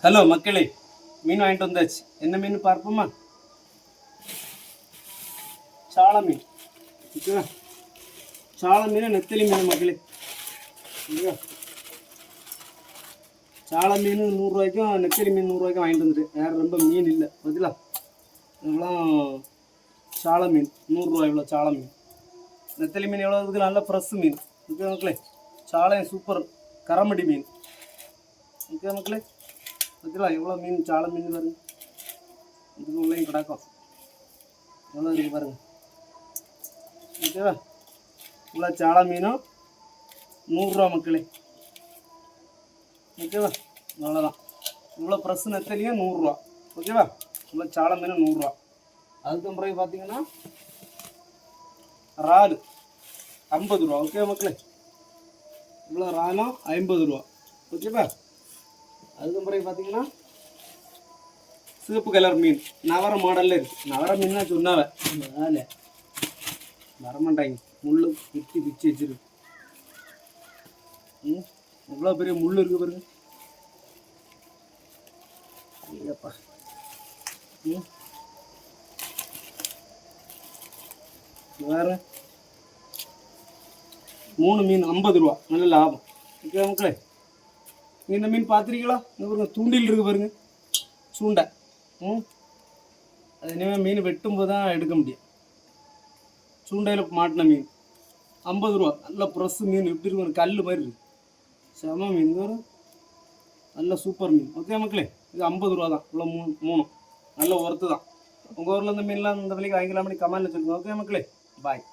Hello மக்களே, மீன் வாங்கிட்டு வந்தாச்சு. என்ன மீன் பார்ப்போமா? சால மீன். ஓகேவா? சால மீன், நெத்தலி மீன் மக்களே. ஓகேவா? சால மீன் 100 ரூபாய்க்கும், நெத்தலி மீன் 100 ரூபாய்க்கும் வாங்கிட்டு வந்துட்டு. வேறு ரொம்ப மீன் இல்லை பார்த்தீங்களா? இதெல்லாம் சால மீன் 100 ரூபாய். இவ்வளோ சால மீன். நெத்தலி மீன் எவ்வளோ இருக்குது? நல்ல ஃப்ரெஷ் மீன். ஓகே மக்களே, சாலையும் சூப்பர் கரமடி மீன். ஓகே மக்களே, பார்த்தீங்களா எவ்வளோ மீன்? சால மீன் பாருங்க, இதுக்கு உள்ளேயும் கிடக்கும். எவ்வளோ இருக்குது பாருங்க. ஓகேவா? இவ்வளோ சால மீனும் 100 ரூபா மக்களே. ஓகேவா? அவ்வளோதான். இவ்வளோ ஃப்ரெஷ் நெத்தலியும் 100 ரூபா. ஓகேவா? இவ்வளோ சால மீனும் 100 ரூபா. அதுக்கு பிறகு பார்த்தீங்கன்னா இறால் 50 ரூபா. ஓகே மக்களே, இவ்வளோ இறாலும் 50 ரூபா. ஓகேவா? அதுக்கு பிறகு பார்த்தீங்கன்னா சிவப்பு கலர் மீன் நவர மாடலில் இருக்குது. நவர மீன்னா சொன்னாவே வேலை வரமாட்டாங்க. முள் பிச்சு பிச்சு வச்சிருக்கு. எவ்வளோ பெரிய முள் இருக்குது பாருங்க. இல்லைப்பா. வேறு 3 மீன் 50 ரூபா. நல்ல லாபம். ஓகே மக்களே, இந்த மீன் பார்த்துருக்கீங்களா? இந்த பாருங்க, தூண்டில் இருக்குது பாருங்க, சூண்டை. அது இனிமேல் மீன் வெட்டும்போது தான் எடுக்க முடியும். சூண்டையில் மாட்டின மீன் 50 ரூபா. நல்ல ஃப்ரெஷ் மீன். எப்படி இருக்கும்? கல் மாதிரி இருக்கு. செம மீன். இது நல்ல சூப்பர் மீன். ஓகே மக்களே, இது 50 ரூபா தான். இவ்வளோ மூணு நல்ல ஒர்த்து தான். உங்கள் ஊரில் இந்த மீன்லாம் இந்த விலைக்கு வாங்கிக்கலாம்னு கமெண்ட்டில் சொல்லுங்கள். ஓகே மக்களே, பாய்.